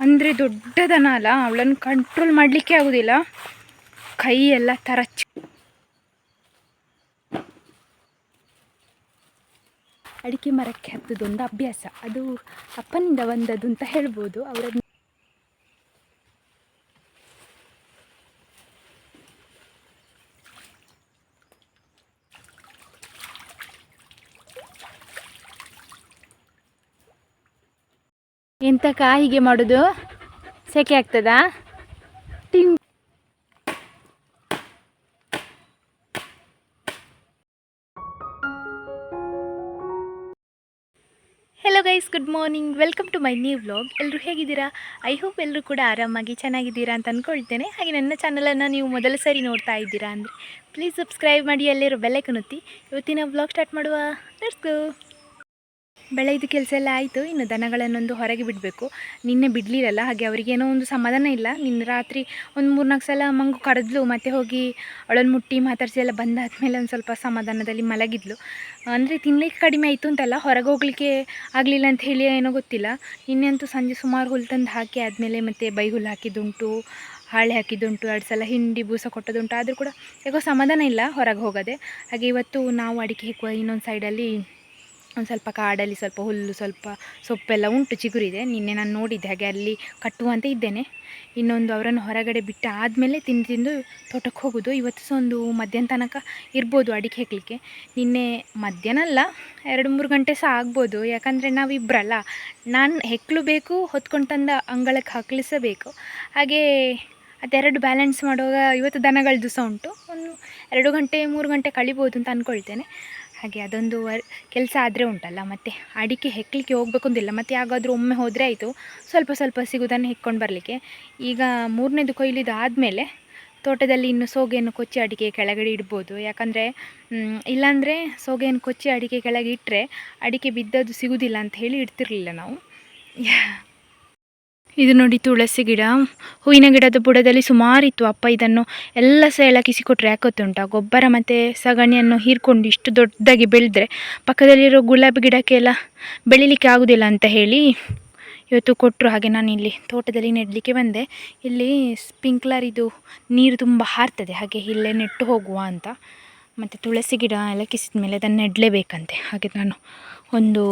ಅಂದರೆ ದೊಡ್ಡ ದನ ಅಲ್ಲ, ಅವಳನ್ನು ಕಂಟ್ರೋಲ್ ಮಾಡಲಿಕ್ಕೆ ಆಗೋದಿಲ್ಲ. ಕೈ ಎಲ್ಲ ತರಚು. ಅಡಿಕೆ ಮರಕ್ಕೆ ಹತ್ತದೊಂದು ಅಭ್ಯಾಸ, ಅದು ಅಪ್ಪನಿಂದ ಬಂದದ್ದು ಅಂತ ಹೇಳ್ಬೋದು. ಅವರನ್ನು ಎಂತಕ್ಕ ಹೀಗೆ ಮಾಡೋದು? ಸೆಕೆ ಆಗ್ತದಾ? ಟಿಂಗ್. Hello guys, good morning, welcome to my new vlog. ಎಲ್ಲರೂ ಹೇಗಿದ್ದೀರಾ? ಐ ಹೋಪ್ ಎಲ್ಲರೂ ಕೂಡ ಆರಾಮಾಗಿ ಚೆನ್ನಾಗಿದ್ದೀರಾ ಅಂತ ಅಂದ್ಕೊಳ್ತೇನೆ. ಹಾಗೆ ನನ್ನ ಚಾನಲನ್ನು ನೀವು ಮೊದಲ ಸರಿ ನೋಡ್ತಾ ಇದ್ದೀರಾ ಅಂದರೆ ಪ್ಲೀಸ್ ಸಬ್ಸ್ಕ್ರೈಬ್ ಮಾಡಿ, ಅಲ್ಲಿರೋ ಬೆಲ್ಲೈಕನ್ ಒತ್ತಿ. ಇವತ್ತಿನ ವ್ಲಾಗ್ ಸ್ಟಾರ್ಟ್ ಮಾಡುವ. Let's go. ಬೆಳೆದು ಕೆಲಸ ಎಲ್ಲ ಆಯಿತು. ಇನ್ನು ದನಗಳನ್ನೊಂದು ಹೊರಗೆ ಬಿಡಬೇಕು. ನಿನ್ನೆ ಬಿಡಲಿರಲ್ಲ, ಹಾಗೆ ಅವರಿಗೇನೋ ಒಂದು ಸಮಾಧಾನ ಇಲ್ಲ. ನಿನ್ನೆ ರಾತ್ರಿ ಒಂದು 3-4 ಸಲ ಮಂಗು ಕರೆದ್ಲು, ಮತ್ತು ಹೋಗಿ ಅವಳನ್ನು ಮುಟ್ಟಿ ಮಾತಾಡಿಸಿ ಎಲ್ಲ ಬಂದಾದಮೇಲೆ ಒಂದು ಸ್ವಲ್ಪ ಸಮಾಧಾನದಲ್ಲಿ ಮಲಗಿದ್ಲು. ಅಂದರೆ ತಿನ್ನಲಿಕ್ಕೆ ಕಡಿಮೆ ಆಯಿತು ಅಂತಲ್ಲ, ಹೊರಗೆ ಹೋಗಲಿಕ್ಕೆ ಆಗಲಿಲ್ಲ ಅಂತ ಹೇಳಿ ಏನೋ ಗೊತ್ತಿಲ್ಲ. ನಿನ್ನೆ ಅಂತೂ ಸಂಜೆ ಸುಮಾರು ಹುಲ್ಲು ತಂದು ಹಾಕಿ ಆದಮೇಲೆ ಮತ್ತೆ ಬೈ ಹುಲ್ಲು ಹಾಕಿದ್ದುಂಟು, ಹಾಳೆ ಹಾಕಿದ್ದುಂಟು, 2 ಸಲ ಹಿಂಡಿ ಬೂಸ ಕೊಟ್ಟದುಂಟು. ಆದರೂ ಕೂಡ ಯಾಕೋ ಸಮಾಧಾನ ಇಲ್ಲ ಹೊರಗೆ ಹೋಗೋದೆ. ಹಾಗೆ ಇವತ್ತು ನಾವು ಅಡಿಕೆ ಹೆಕ್ಕುವ ಇನ್ನೊಂದು ಸೈಡಲ್ಲಿ ಒಂದು ಸ್ವಲ್ಪ ಕಾಡಲ್ಲಿ ಸ್ವಲ್ಪ ಹುಲ್ಲು, ಸ್ವಲ್ಪ ಸೊಪ್ಪೆಲ್ಲ ಉಂಟು, ಚಿಗುರಿದೆ. ನಿನ್ನೆ ನಾನು ನೋಡಿದ್ದೆ, ಹಾಗೆ ಅಲ್ಲಿ ಕಟ್ಟುವಂತ ಇದ್ದೇನೆ. ಇನ್ನೊಂದು ಅವರನ್ನು ಹೊರಗಡೆ ಬಿಟ್ಟು ಆದಮೇಲೆ ತಿಂದು ತೋಟಕ್ಕೆ ಹೋಗೋದು. ಇವತ್ತು ಸಹ ಒಂದು ಮಧ್ಯಾಹ್ನ ತನಕ ಇರ್ಬೋದು ಅಡಿಕೆ ಹೆಕ್ಕಲಿಕ್ಕೆ. ನಿನ್ನೆ ಮಧ್ಯಾಹ್ನ ಅಲ್ಲ, 2-3 ಗಂಟೆ ಸಹ ಆಗ್ಬೋದು. ಯಾಕಂದರೆ ನಾವಿಬ್ಬರಲ್ಲ, ನಾನು ಹೆಕ್ಕಲು ಬೇಕು, ಹೊತ್ಕೊಂಡು ತಂದ ಅಂಗಳಕ್ಕೆ ಹಾಕಲಿಸಬೇಕು. ಹಾಗೆ ಅದೆರಡು ಬ್ಯಾಲೆನ್ಸ್ ಮಾಡುವಾಗ ಇವತ್ತು ದನಗಳದ್ದು ಸಹ ಉಂಟು. ಒಂದು 2 ಗಂಟೆ 3 ಗಂಟೆ ಕಳಿಬೋದು ಅಂತ ಅಂದ್ಕೊಳ್ತೇನೆ. ಹಾಗೆ ಅದೊಂದು ಕೆಲಸ ಆದರೆ ಉಂಟಲ್ಲ, ಮತ್ತು ಅಡಿಕೆ ಹೆಕ್ಕಲಿಕ್ಕೆ ಹೋಗಬೇಕು ಅಂತಿಲ್ಲ. ಮತ್ತು ಯಾವಾಗಾದರೂ ಒಮ್ಮೆ ಹೋದರೆ ಆಯಿತು, ಸ್ವಲ್ಪ ಸ್ವಲ್ಪ ಸಿಗೋದನ್ನು ಹೆಕ್ಕೊಂಡು ಬರಲಿಕ್ಕೆ. ಈಗ 3ನೇದು ಕೊಯ್ಲಿದ್ದು ಆದಮೇಲೆ ತೋಟದಲ್ಲಿ ಇನ್ನು ಸೋಗೆಯನ್ನು ಕೊಚ್ಚಿ ಅಡಿಕೆ ಕೆಳಗಡೆ ಇಡ್ಬೋದು. ಯಾಕಂದರೆ ಇಲ್ಲಾಂದರೆ ಸೋಗೆಯನ್ನು ಕೊಚ್ಚಿ ಅಡಿಕೆ ಕೆಳಗೆ ಇಟ್ಟರೆ ಅಡಿಕೆ ಬಿದ್ದದ್ದು ಸಿಗೋದಿಲ್ಲ ಅಂತ ಹೇಳಿ ಇಡ್ತಿರಲಿಲ್ಲ ನಾವು. ಇದು ನೋಡಿ ತುಳಸಿ ಗಿಡ, ಹೂವಿನ ಗಿಡದ ಬುಡದಲ್ಲಿ ಸುಮಾರಿತ್ತು. ಅಪ್ಪ ಇದನ್ನು ಎಲ್ಲ ಸಹ ಎಳಕಿಸಿ ಕೊಟ್ಟರೆ ಯಾಕೊತ್ತುಂಟ, ಗೊಬ್ಬರ ಮತ್ತು ಸಗಣಿಯನ್ನು ಹೀರ್ಕೊಂಡು ಇಷ್ಟು ದೊಡ್ಡದಾಗಿ ಬೆಳೆದ್ರೆ ಪಕ್ಕದಲ್ಲಿರೋ ಗುಲಾಬಿ ಗಿಡಕ್ಕೆಲ್ಲ ಬೆಳಿಲಿಕ್ಕೆ ಆಗೋದಿಲ್ಲ ಅಂತ ಹೇಳಿ ಇವತ್ತು ಕೊಟ್ಟರು. ಹಾಗೆ ನಾನು ಇಲ್ಲಿ ತೋಟದಲ್ಲಿ ನೆಡಲಿಕ್ಕೆ ಬಂದೆ. ಇಲ್ಲಿ ಸ್ಪ್ರಿಂಕ್ಲರ್ ಇದು ನೀರು ತುಂಬ ಹಾರ್ತದೆ, ಹಾಗೆ ಇಲ್ಲೇ ನೆಟ್ಟು ಹೋಗುವ ಅಂತ. ಮತ್ತು ತುಳಸಿ ಗಿಡ ಎಳಕಿಸಿದ ಮೇಲೆ ಅದನ್ನು ನೆಡಲೇಬೇಕಂತೆ. ಹಾಗೆ ನಾನು ಒಂದು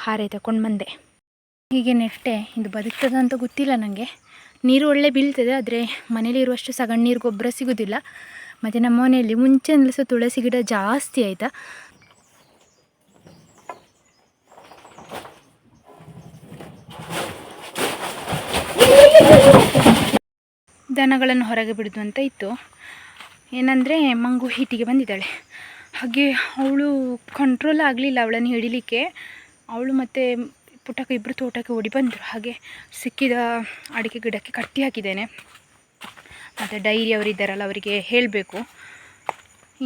ಹಾರೆ ತಗೊಂಡು ಬಂದೆ. ಹೀಗೆ ನೆಟ್ಟೆ. ಇದು ಬದುಕ್ತದೆ ಅಂತ ಗೊತ್ತಿಲ್ಲ ನನಗೆ. ನೀರು ಒಳ್ಳೆ ಬೀಳ್ತದೆ, ಆದರೆ ಮನೇಲಿ ಇರುವಷ್ಟು ಸಗಣಿ ನೀರು ಗೊಬ್ಬರ ಸಿಗೋದಿಲ್ಲ. ಮತ್ತು ನಮ್ಮ ಮನೆಯಲ್ಲಿ ಮುಂಚೆಯಿಂದಲೂ ಸಹ ತುಳಸಿ ಗಿಡ ಜಾಸ್ತಿ ಆಯಿತಾ. ದನಗಳನ್ನು ಹೊರಗೆ ಬಿಡೋದು ಅಂತ ಇತ್ತು. ಏನಂದರೆ ಮಂಗು ಹೀಟಿಗೆ ಬಂದಿದ್ದಾಳೆ. ಹಾಗೆ ಅವಳು ಕಂಟ್ರೋಲ್ ಆಗಲಿಲ್ಲ ಅವಳನ್ನು ಹಿಡಿಲಿಕ್ಕೆ. ಅವಳು ಮತ್ತು ಪುಟ್ಟಕ್ಕೆ ಇಬ್ಬರು ತೋಟಕ್ಕೆ ಓಡಿ ಬಂದರು. ಹಾಗೆ ಸಿಕ್ಕಿದ ಅಡಿಕೆ ಗಿಡಕ್ಕೆ ಕಟ್ಟಿ ಹಾಕಿದ್ದೇನೆ. ಮತ್ತು ಡೈರಿ ಅವರಿದ್ದಾರಲ್ಲ, ಅವರಿಗೆ ಹೇಳಬೇಕು,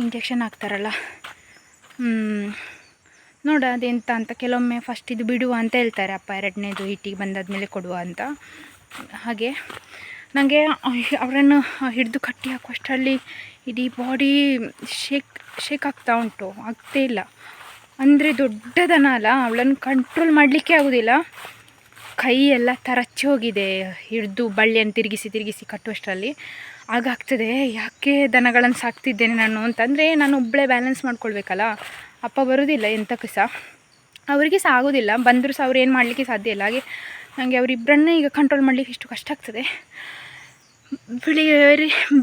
ಇಂಜೆಕ್ಷನ್ ಹಾಕ್ತಾರಲ್ಲ, ನೋಡ ಅದೆಂತ ಅಂತ. ಕೆಲವೊಮ್ಮೆ ಫಸ್ಟ್ ಇದು ಬಿಡುವ ಅಂತ ಹೇಳ್ತಾರೆ ಅಪ್ಪ, 2ನೇದು ಹೀಟಿಗೆ ಬಂದಾದಮೇಲೆ ಕೊಡುವ ಅಂತ. ಹಾಗೆ ನನಗೆ ಅವರನ್ನು ಹಿಡಿದು ಕಟ್ಟಿ ಹಾಕುವಷ್ಟರಲ್ಲಿ ಇಡೀ ಬಾಡಿ ಶೇಕ್ ಆಗ್ತಾ ಉಂಟು, ಆಗ್ತೇ ಇಲ್ಲ. ಅಂದರೆ ದೊಡ್ಡ ದನ ಅಲ್ಲ, ಅವಳನ್ನು ಕಂಟ್ರೋಲ್ ಮಾಡಲಿಕ್ಕೆ ಆಗೋದಿಲ್ಲ. ಕೈ ಎಲ್ಲ ತರಚಿ ಹೋಗಿದೆ ಹಿಡಿದು ಬಳ್ಳಿಯನ್ನು ತಿರುಗಿಸಿ ಕಟ್ಟುವಷ್ಟರಲ್ಲಿ. ಆಗಾಗ್ತದೆ, ಯಾಕೆ ದನಗಳನ್ನು ಸಾಕ್ತಿದ್ದೇನೆ ನಾನು ಅಂತಂದರೆ ನಾನು ಒಬ್ಬಳೇ ಬ್ಯಾಲೆನ್ಸ್ ಮಾಡ್ಕೊಳ್ಬೇಕಲ್ಲ. ಅಪ್ಪ ಬರೋದಿಲ್ಲ ಎಂತಕ್ಕೆ ಸಹ, ಅವರಿಗೆ ಸಹ ಆಗೋದಿಲ್ಲ. ಬಂದರೂ ಸಹ ಅವ್ರು ಏನು ಮಾಡಲಿಕ್ಕೆ ಸಾಧ್ಯ ಇಲ್ಲ. ಹಾಗೆ ನನಗೆ ಅವರಿಬ್ಬರನ್ನೇ ಈಗ ಕಂಟ್ರೋಲ್ ಮಾಡಲಿಕ್ಕೆ ಇಷ್ಟು ಕಷ್ಟ ಆಗ್ತದೆ.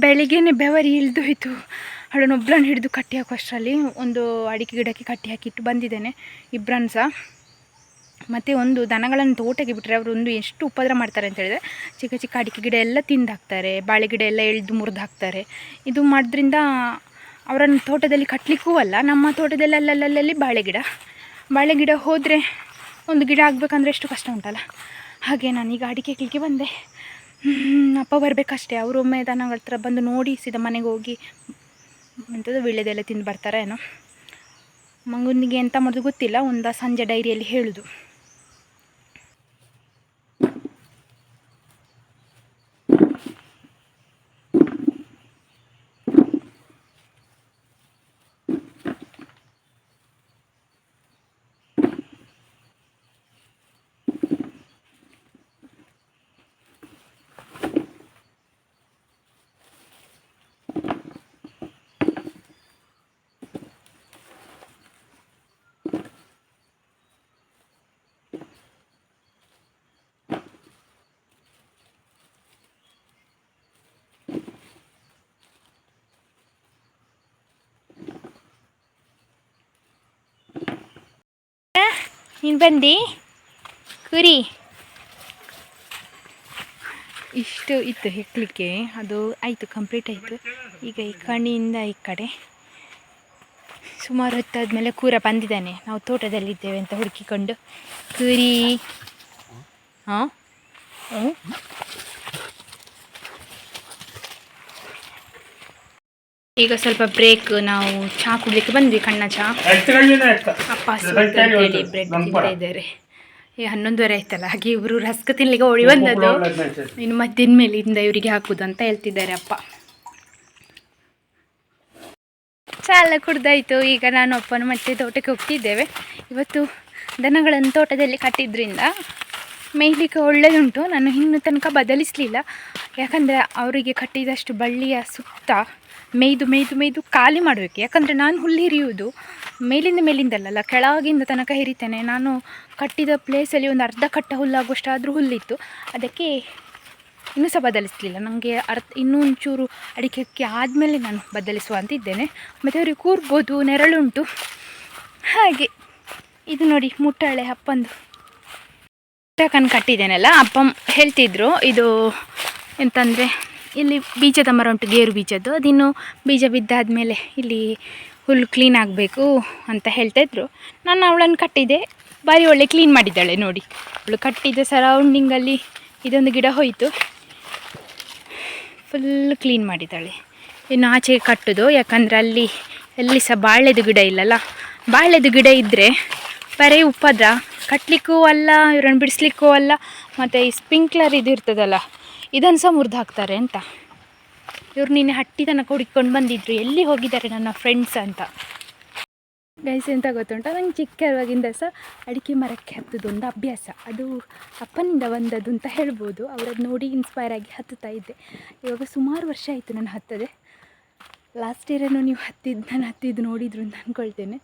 ಬೆಳಿಗ್ಗೆನೇ ಬೆವರು ಇಳಿದು ಹೋಯಿತು. ಅವಳನ್ನೊಬ್ಬಳನ್ನು ಹಿಡಿದು ಕಟ್ಟಿ ಹಾಕುವಷ್ಟರಲ್ಲಿ ಒಂದು ಅಡಿಕೆ ಗಿಡಕ್ಕೆ ಕಟ್ಟಿ ಹಾಕಿಟ್ಟು ಬಂದಿದ್ದೇನೆ ಇಬ್ಬರನ್ನು ಸಹ. ಮತ್ತು ಒಂದು ದನಗಳನ್ನು ತೋಟಕ್ಕೆ ಬಿಟ್ಟರೆ ಅವರು ಒಂದು ಎಷ್ಟು ಉಪದ್ರ ಮಾಡ್ತಾರೆ ಅಂತ ಹೇಳಿದರೆ, ಚಿಕ್ಕ ಚಿಕ್ಕ ಅಡಿಕೆ ಗಿಡ ಎಲ್ಲ ತಿಂದು ಹಾಕ್ತಾರೆ, ಬಾಳೆ ಗಿಡ ಎಲ್ಲ ಎಳೆದು ಮುರಿದು ಹಾಕ್ತಾರೆ. ಇದು ಮಾಡೋದ್ರಿಂದ ಅವರನ್ನು ತೋಟದಲ್ಲಿ ಕಟ್ಟಲಿಕ್ಕೂ ಅಲ್ಲ. ನಮ್ಮ ತೋಟದಲ್ಲಿ ಅಲ್ಲಲ್ಲಿ ಬಾಳೆ ಗಿಡ ಹೋದರೆ ಒಂದು ಗಿಡ ಆಗಬೇಕಂದ್ರೆ ಎಷ್ಟು ಕಷ್ಟ ಉಂಟಲ್ಲ. ಹಾಗೆ ನಾನೀಗ ಅಡಿಕೆ ಕ್ಲಿಕ್ಕೆ ಬಂದೆ. ಅಪ್ಪ ಬರಬೇಕಷ್ಟೇ. ಅವರು ಒಮ್ಮೆ ದನಗಳ ಹತ್ರ ಬಂದು ನೋಡಿ ಸೀದಾ ಮನೆಗೆ ಹೋಗಿ ಎಂಥದ್ದು ವೀಳ್ಯದೆಲೆ ತಿಂದು ಬರ್ತಾರೆ ಏನೋ. ಮಂಗುನಿಗೆ ಎಂತ ಮಾಡೋದು ಗೊತ್ತಿಲ್ಲ, ಒಂದು ಸಂಜೆ ಡೈರಿಯಲ್ಲಿ ಹೇಳೋದು. ನೀನು ಬಂದು ಕುರಿ ಇಷ್ಟು ಇತ್ತು ಹೆಕ್ಕಲಿಕ್ಕೆ, ಅದು ಆಯಿತು, ಕಂಪ್ಲೀಟ್ ಆಯಿತು. ಈಗ ಈ ಕಣಿಯಿಂದ ಈ ಕಡೆ ಸುಮಾರು ಹೊತ್ತಾದಮೇಲೆ ಕೂರ ಬಂದಿದ್ದಾನೆ. ನಾವು ತೋಟದಲ್ಲಿದ್ದೇವೆ ಅಂತ ಹುಡುಕಿಕೊಂಡು. ಕುರಿ ಹಾಂ ಈಗ ಸ್ವಲ್ಪ ಬ್ರೇಕ್. ನಾವು ಚಹಾ ಕುಡ್ಲಿಕ್ಕೆ ಬಂದ್ವಿ, ಕಣ್ಣ ಚಹಾ. ಅಪ್ಪ ಹೇಳಿ ಬ್ರೆಡ್ ತಿಂತಾ ಇದ್ದಾರೆ. 11:30 ಆಯ್ತಲ್ಲ, ಹಾಗೆ ಇವರು ರಸ್ಕ ತಿನ್ಲಿಕ್ಕೆ ಓಡಿ ಬಂದದ್ದು. ಇನ್ನು ಮಧ್ಯಾಹ್ನ ಮೇಲಿಂದ ಇವರಿಗೆ ಹಾಕುದು ಅಂತ ಹೇಳ್ತಿದ್ದಾರೆ ಅಪ್ಪ. ಚಹಾ ಎಲ್ಲ ಕುಡ್ದಾಯ್ತು. ಈಗ ನಾನು ಅಪ್ಪನು ಮತ್ತೆ ತೋಟಕ್ಕೆ ಹೋಗ್ತಿದ್ದೇವೆ. ಇವತ್ತು ದನಗಳನ್ನು ತೋಟದಲ್ಲಿ ಕಟ್ಟಿದ್ರಿಂದ ಮೇಯ್ಲಿಕ್ಕೆ ಒಳ್ಳೆಯದುಂಟು. ನಾನು ಇನ್ನು ತನಕ ಬದಲಿಸಲಿಲ್ಲ, ಯಾಕಂದರೆ ಅವರಿಗೆ ಕಟ್ಟಿದಷ್ಟು ಬಳ್ಳಿಯ ಸುತ್ತ ಮೇಯ್ದು ಖಾಲಿ ಮಾಡಬೇಕು. ಯಾಕಂದರೆ ನಾನು ಹುಲ್ಲು ಹಿರಿಯುವುದು ಮೇಲಿಂದಲ್ಲ, ಕೆಳಗಿಂದ ತನಕ ಹಿರಿತೇನೆ. ನಾನು ಕಟ್ಟಿದ ಪ್ಲೇಸಲ್ಲಿ ಒಂದು ಅರ್ಧ ಕಟ್ಟ ಹುಲ್ಲಾಗುವಷ್ಟಾದರೂ ಹುಲ್ಲಿತ್ತು. ಅದಕ್ಕೆ ಇನ್ನೂ ಸಹ ಬದಲಿಸಲಿಲ್ಲ. ನನಗೆ ಇನ್ನೂ ಒಂಚೂರು ಅಡಿಕೆ ಆದಮೇಲೆ ನಾನು ಬದಲಿಸುವ ಅಂತಿದ್ದೇನೆ. ಮತ್ತು ಅವ್ರಿಗೆ ಕೂರ್ಬೋದು, ನೆರಳುಂಟು. ಹಾಗೆ ಇದು ನೋಡಿ ಮುಟ್ಟಳೆ ಅಪ್ಪಂದು ಟಕನ್ ಕಟ್ಟಿದ್ದೇನಲ್ಲ. ಅಪ್ಪ ಹೇಳ್ತಿದ್ರು, ಇದು ಎಂತಂದರೆ ಇಲ್ಲಿ ಬೀಜದ ಮರ ಉಂಟು, ಗೇರು ಬೀಜದ್ದು. ಅದಿನ್ನು ಬೀಜ ಬಿದ್ದಾದಮೇಲೆ ಇಲ್ಲಿ ಹುಲ್ಲು ಕ್ಲೀನ್ ಆಗಬೇಕು ಅಂತ ಹೇಳ್ತಾಯಿದ್ರು. ನಾನು ಅವಳನ್ನು ಕಟ್ಟಿದೆ, ಭಾರಿ ಒಳ್ಳೆ ಕ್ಲೀನ್ ಮಾಡಿದ್ದಾಳೆ ನೋಡಿ. ಅವಳು ಕಟ್ಟಿದ ಸರೌಂಡಿಂಗಲ್ಲಿ ಇದೊಂದು ಗಿಡ ಹೋಯಿತು, ಫುಲ್ ಕ್ಲೀನ್ ಮಾಡಿದ್ದಾಳೆ. ಇನ್ನು ಆಚೆಗೆ ಕಟ್ಟೋದು, ಯಾಕಂದರೆ ಅಲ್ಲಿ ಎಲ್ಲಿ ಸಹ ಬಾಳೆದು ಗಿಡ ಇಲ್ಲಲ್ಲ. ಬಾಳೆದು ಗಿಡ ಇದ್ದರೆ ಬರೀ ಉಪದ್ರ, ಕಟ್ಟಲಿಕ್ಕೂ ಅಲ್ಲ, ಇವರನ್ನು ಬಿಡಿಸ್ಲಿಕ್ಕೂ ಅಲ್ಲ. ಮತ್ತು ಈ ಸ್ಪ್ರಿಂಕ್ಲರ್ ಇದು ಇರ್ತದಲ್ಲ, ಇದನ್ನು ಸಹ ಮುರಿದು ಹಾಕ್ತಾರೆ ಅಂತ. ಇವ್ರು ನಿನ್ನೆ ಹಟ್ಟಿ ತನಕ ಹುಡುಕೊಂಡು ಬಂದಿದ್ರು, ಎಲ್ಲಿ ಹೋಗಿದ್ದಾರೆ ನನ್ನ ಫ್ರೆಂಡ್ಸ್ ಅಂತ. ಗೈಸ್ ಎಂತ ಗೊತ್ತುಂಟ, ನಂಗೆ ಚಿಕ್ಕವಾಗಿಂದ ಸಹ ಅಡಿಕೆ ಮರಕ್ಕೆ ಹತ್ತದೊಂದು ಅಭ್ಯಾಸ. ಅದು ಅಪ್ಪನಿಂದ ಬಂದದ್ದು ಅಂತ ಹೇಳ್ಬೋದು. ಅವರದ್ದು ನೋಡಿ ಇನ್ಸ್ಪೈರ್ ಆಗಿ ಹತ್ತುತ್ತಾ ಇದ್ದೆ. ಇವಾಗ ಸುಮಾರು ವರ್ಷ ಆಯಿತು ನಾನು ಹತ್ತದೆ. ಲಾಸ್ಟ್ ಇಯರೇನೋ ನೀವು ನಾನು ಹತ್ತಿದ್ದು ನೋಡಿದ್ರು ಅಂತ ಅಂದ್ಕೊಳ್ತೇನೆ.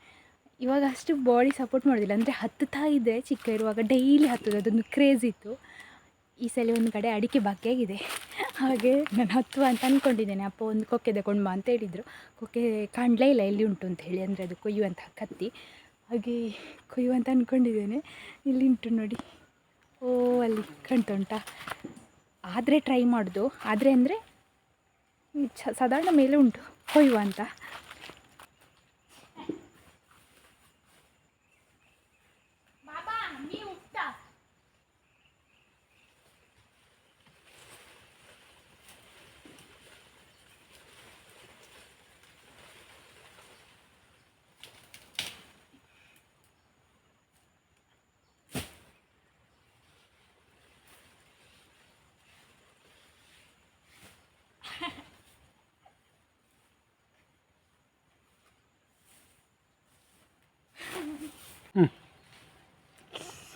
ಇವಾಗ ಅಷ್ಟು ಬಾಡಿ ಸಪೋರ್ಟ್ ಮಾಡೋದಿಲ್ಲ, ಅಂದರೆ ಹತ್ತುತ್ತಾ ಇದೆ. ಚಿಕ್ಕ ಇರುವಾಗ ಡೈಲಿ ಹತ್ತೋದು, ಅದೊಂದು ಕ್ರೇಜ್ ಇತ್ತು. ಈ ಸಲ ಒಂದು ಕಡೆ ಅಡಿಕೆ ಬಾಕಿಯಾಗಿದೆ, ಹಾಗೆ ನಾನು ಹತ್ತುವ ಅಂತ ಅಂದ್ಕೊಂಡಿದ್ದೇನೆ. ಅಪ್ಪ ಒಂದು ಕೊಕ್ಕೆ ತಗೊಂಡು ಬಾ ಅಂತ ಹೇಳಿದರು. ಕೊಕ್ಕೆ ಕಾಣಲೇ ಇಲ್ಲ ಎಲ್ಲಿ ಉಂಟು ಅಂತ ಹೇಳಿ, ಅಂದರೆ ಅದು ಕೊಯ್ಯುವಂಥ ಕತ್ತಿ. ಹಾಗೆ ಕೊಯ್ಯುವಂತ ಅಂದ್ಕೊಂಡಿದ್ದೇನೆ. ಇಲ್ಲಿ ಉಂಟು ನೋಡಿ, ಓ ಅಲ್ಲಿ ಕಾಣ್ತಾ ಉಂಟಾ. ಆದರೆ ಟ್ರೈ ಮಾಡೋದು, ಆದರೆ ಅಂದರೆ ಸಾಧಾರಣ ಮೇಲೆ ಉಂಟು ಕೊಯ್ಯುವ ಅಂತ.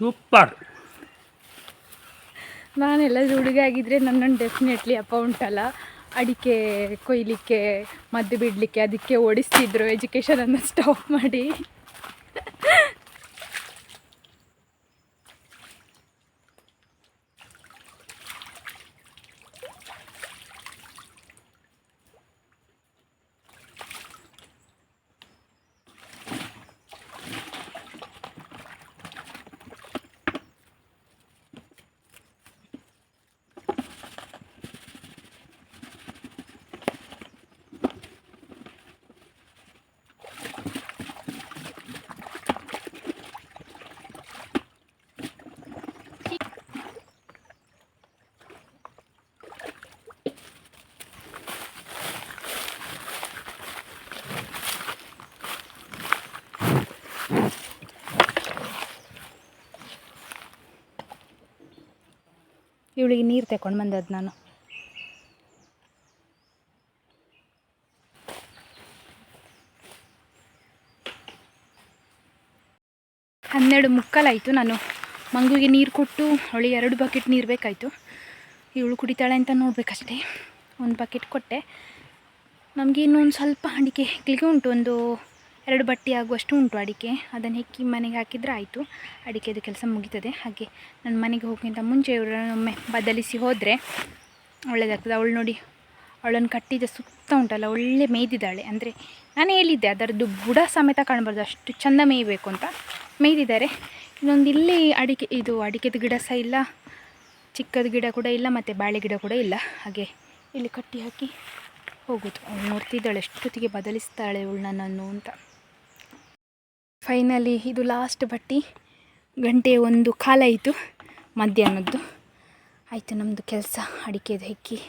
ಸೂಪರ್. ನಾನೆಲ್ಲರೂ ಹುಡುಗ ಆಗಿದ್ದರೆ ನನ್ನನ್ನು ಡೆಫಿನೆಟ್ಲಿ ಅಪ್ಪ ಉಂಟಲ್ಲ ಅಡಿಕೆ ಕೊಯ್ಲಿಕ್ಕೆ ಮದ್ದು ಬಿಡಲಿಕ್ಕೆ ಅದಕ್ಕೆ ಓಡಿಸ್ತಿದ್ರು, ಎಜುಕೇಷನನ್ನು ಸ್ಟಾಪ್ ಮಾಡಿ. ಇವಳಿಗೆ ನೀರು ತಗೊಂಡು ಬಂದದ್ದು ನಾನು. ಹನ್ನೆರಡು ಮುಕ್ಕಾಲಾಯಿತು. ನಾನು ಮಂಗುಗೆ ನೀರು ಕೊಟ್ಟು ಅವಳಿಗೆ 2 ಬಕೆಟ್ ನೀರು ಬೇಕಾಯಿತು. ಇವಳು ಕುಡಿತಾಳೆ ಅಂತ ನೋಡಬೇಕಷ್ಟೇ. 1 ಬಕೆಟ್ ಕೊಟ್ಟೆ. ನಮಗೆ ಇನ್ನೊಂದು ಸ್ವಲ್ಪ ಅಡಿಕೆ ಹೆಕ್ಕಲಿಕ್ಕೆ ಉಂಟು, ಒಂದು 2 ಬಟ್ಟೆ ಆಗುವಷ್ಟು ಉಂಟು ಅಡಿಕೆ. ಅದನ್ನು ಹೆಕ್ಕಿ ಮನೆಗೆ ಹಾಕಿದರೆ ಆಯಿತು, ಅಡಿಕೆದು ಕೆಲಸ ಮುಗೀತದೆ. ಹಾಗೆ ನನ್ನ ಮನೆಗೆ ಹೋಗೋಕ್ಕಿಂತ ಮುಂಚೆ ಇವರನ್ನೊಮ್ಮೆ ಬದಲಿಸಿ ಹೋದರೆ ಒಳ್ಳೆಯದಾಗ್ತದೆ. ಅವಳು ನೋಡಿ, ಅವಳನ್ನು ಕಟ್ಟಿದ ಸುತ್ತ ಉಂಟಲ್ಲ ಒಳ್ಳೆ ಮೇಯ್ದಿದ್ದಾಳೆ. ಅಂದರೆ ನಾನು ಹೇಳಿದ್ದೆ ಅದರದ್ದು ಬುಡ ಸಮೇತ ಕಾಣಬಾರ್ದು, ಅಷ್ಟು ಚೆಂದ ಮೇಯಬೇಕು ಅಂತ. ಮೇಯ್ದಿದ್ದಾರೆ. ಇನ್ನೊಂದು ಇಲ್ಲಿ ಅಡಿಕೆದು ಗಿಡ ಸಹ ಇಲ್ಲ, ಚಿಕ್ಕದ ಗಿಡ ಕೂಡ ಇಲ್ಲ, ಮತ್ತು ಬಾಳೆ ಗಿಡ ಕೂಡ ಇಲ್ಲ. ಹಾಗೆ ಇಲ್ಲಿ ಕಟ್ಟಿ ಹಾಕಿ ಹೋಗೋದು. ಅವಳು ನೋಡ್ತಿದ್ದಾಳೆ ಎಷ್ಟೊತ್ತಿಗೆ ಬದಲಿಸ್ತಾಳೆ ಅವಳು ನನ್ನನ್ನು ಅಂತ. ಫೈನಲಿ ಇದು ಲಾಸ್ಟ್ ಬಟ್ಟಿ. ಗಂಟೆ 1:15 ಆಯಿತು ಮಧ್ಯಾಹ್ನದ್ದು. ಆಯಿತು ನಮ್ಮದು ಕೆಲಸ. ಅಡಿಕೆದು ಹೆಕ್ಕಿ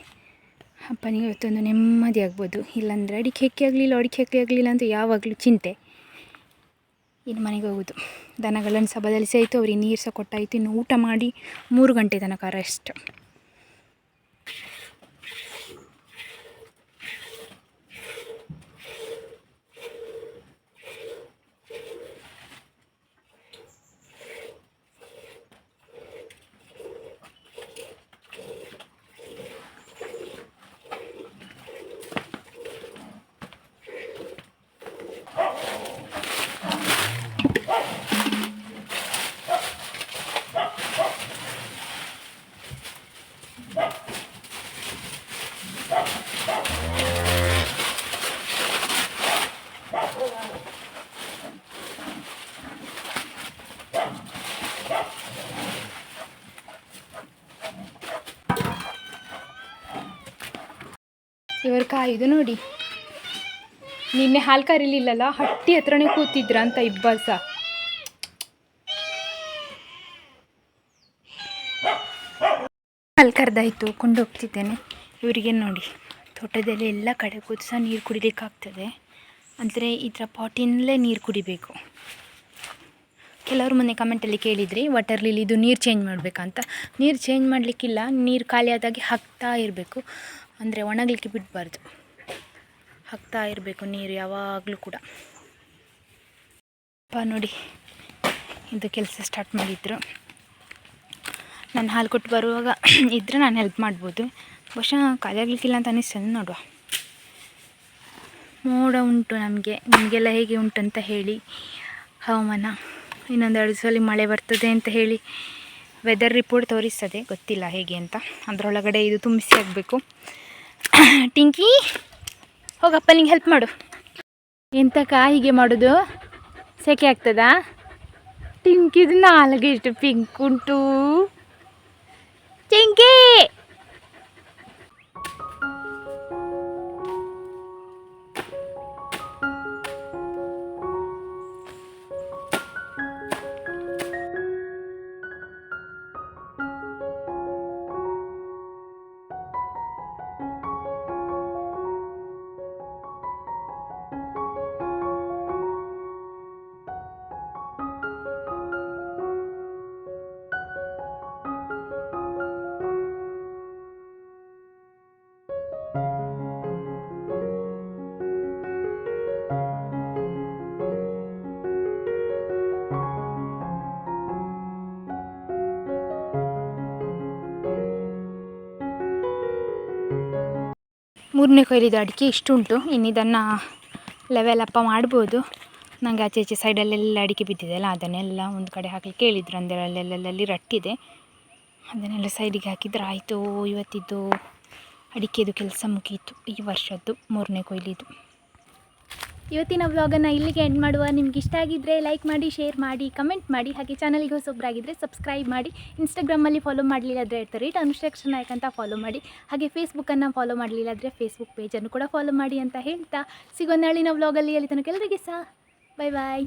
ಅಪ್ಪನಿಗೆ ಇವತ್ತೊಂದು ನೆಮ್ಮದಿ ಆಗ್ಬೋದು. ಇಲ್ಲಾಂದರೆ ಅಡಿಕೆ ಆಗಲಿಲ್ಲ ಅಂತ ಯಾವಾಗಲೂ ಚಿಂತೆ. ಇನ್ನು ಮನೆಗೆ ಹೋಗೋದು. ದನಗಳನ್ನು ಸಹ ಬದಲಿಸಿ ಆಯಿತು, ಅವ್ರಿಗೆ ನೀರು ಸಹ ಕೊಟ್ಟಾಯಿತು. ಇನ್ನು ಊಟ ಮಾಡಿ 3 ಗಂಟೆ ತನಕ ರೆಸ್ಟ್. ಇವರು ಕಾಯ್ದು ನೋಡಿ, ನಿನ್ನೆ ಹಾಲು ಕರೀಲಿಲ್ಲಲ್ಲ, ಹಟ್ಟಿ ಹತ್ರನೇ ಕೂತಿದ್ರ ಅಂತ ಇಬ್ಬರು ಸಹ. ಹಾಲು ಕರೆದಾಯಿತು, ಕೊಂಡೋಗ್ತಿದ್ದೇನೆ. ಇವರಿಗೆ ನೋಡಿ ತೋಟದಲ್ಲಿ ಎಲ್ಲ ಕಡೆ ಕೂತು ಸಹ ನೀರು ಕುಡಿಲಿಕ್ಕಾಗ್ತದೆ. ಅಂದರೆ ಈ ಥರ ಪಾಟಿನಲ್ಲೇ ನೀರು ಕುಡಿಬೇಕು. ಕೆಲವರು ಮೊನ್ನೆ ಕಮೆಂಟಲ್ಲಿ ಕೇಳಿದ್ರಿ ವಾಟರ್ ಲಿಲಿದು ನೀರು ಚೇಂಜ್ ಮಾಡಬೇಕಂತ. ನೀರು ಚೇಂಜ್ ಮಾಡಲಿಕ್ಕಿಲ್ಲ, ನೀರು ಖಾಲಿ ಆದಾಗೆ ಹಾಕ್ತಾ ಇರಬೇಕು. ಅಂದರೆ ಒಣಗಲಿಕ್ಕೆ ಬಿಡಬಾರ್ದು, ಹಾಕ್ತಾ ಇರಬೇಕು ನೀರು ಯಾವಾಗಲೂ ಕೂಡ. ಅಪ್ಪ ನೋಡಿ ಇದು ಕೆಲಸ ಸ್ಟಾರ್ಟ್ ಮಾಡಿದ್ರು. ನಾನು ಹಾಲು ಕೊಟ್ಟು ಬರುವಾಗ ಇದ್ದರೆ ನಾನು ಹೆಲ್ಪ್ ಮಾಡ್ಬೋದು. ಬಹುಶಃ ಖಾಲಿ ಆಗಲಿಕ್ಕಿಲ್ಲ ಅಂತ ಅನಿಸ್ತದೆ. ನೋಡುವ, ಮೋಡ ಉಂಟು ನಮಗೆ. ನಿಮಗೆಲ್ಲ ಹೇಗೆ ಉಂಟಂತ ಹೇಳಿ ಹವಾಮಾನ. ಇನ್ನೊಂದು 2 ಸಲ ಮಳೆ ಬರ್ತದೆ ಅಂತ ಹೇಳಿ ವೆದರ್ ರಿಪೋರ್ಟ್ ತೋರಿಸ್ತದೆ, ಗೊತ್ತಿಲ್ಲ ಹೇಗೆ ಅಂತ. ಅದರೊಳಗಡೆ ಇದು ತುಂಬಿಸಿ ಆಗಬೇಕು. ಟಿಂಕಿ ಹೋಗಪ್ಪ, ನಿಂಗೆ ಹೆಲ್ಪ್ ಮಾಡು. ಎಂತಕ್ಕ ಹೀಗೆ ಮಾಡೋದು? ಸೆಕೆ ಆಗ್ತದಾ? ಟಿಂಕಿದು ನಾಲ್ಗೆ ಎಷ್ಟು ಪಿಂಕ್ ಉಂಟು. ಟಿಂಕಿ ಮೂರನೇ ಕೊಯ್ಲಿದ್ದು ಅಡಿಕೆ ಇಷ್ಟುಂಟು. ಇನ್ನು ಇದನ್ನು ಲೆವೆಲ್ ಅಪ್ಪ ಮಾಡ್ಬೋದು. ನನಗೆ ಆಚೆ ಈಚೆ ಸೈಡಲ್ಲೆಲ್ಲ ಅಡಿಕೆ ಬಿದ್ದಿದೆ ಅಲ್ಲ, ಅದನ್ನೆಲ್ಲ ಒಂದು ಕಡೆ ಹಾಕಲಿಕ್ಕೆ ಹೇಳಿದ್ರು. ಅಂದರೆ ಅಲ್ಲೆಲ್ಲಿ ರಟ್ಟಿದೆ, ಅದನ್ನೆಲ್ಲ ಸೈಡಿಗೆ ಹಾಕಿದ್ರೆ ಆಯಿತು. ಇವತ್ತಿದ್ದು ಅಡಿಕೆದು ಕೆಲಸ ಮುಗಿಯಿತು. ಈ ವರ್ಷದ್ದು 3ನೇ ಕೊಯ್ಲಿದ್ದು. ಇವತ್ತಿನ ವ್ಲಾಗನ್ನು ಇಲ್ಲಿಗೆ ಎಂಡ್ ಮಾಡುವ. ನಿಮ್ಗೆ ಇಷ್ಟ ಆಗಿದ್ದರೆ ಲೈಕ್ ಮಾಡಿ, ಶೇರ್ ಮಾಡಿ, ಕಮೆಂಟ್ ಮಾಡಿ. ಹಾಗೆ ಚಾನಲ್ಗೆ ಹೊಸೊಬ್ಬರಾಗಿದ್ದರೆ ಸಬ್ಸ್ಕ್ರೈಬ್ ಮಾಡಿ. ಇನ್ಸ್ಟಾಗ್ರಾಮಲ್ಲಿ ಫಾಲೋ ಮಾಡಲಿಲ್ಲದ್ರೆ @ಅನುಶ್ರೀ ನಾಯಕ್ ಅಂತ ಫಾಲೋ ಮಾಡಿ. ಹಾಗೆ ಫೇಸ್ಬುಕ್ಕನ್ನು ಫಾಲೋ ಮಾಡಲಿಲ್ಲದ್ರೆ ಫೇಸ್ಬುಕ್ ಪೇಜನ್ನು ಕೂಡ ಫಾಲೋ ಮಾಡಿ ಅಂತ ಹೇಳ್ತಾ ಸಿಗೋ ನಾಳಿನ ವ್ಲಾಗಲ್ಲಿ. ಅಲ್ಲಿ ತನಕ ಎಲ್ಲರಿಗೆ ಸಹ ಬಾಯ್ ಬಾಯ್.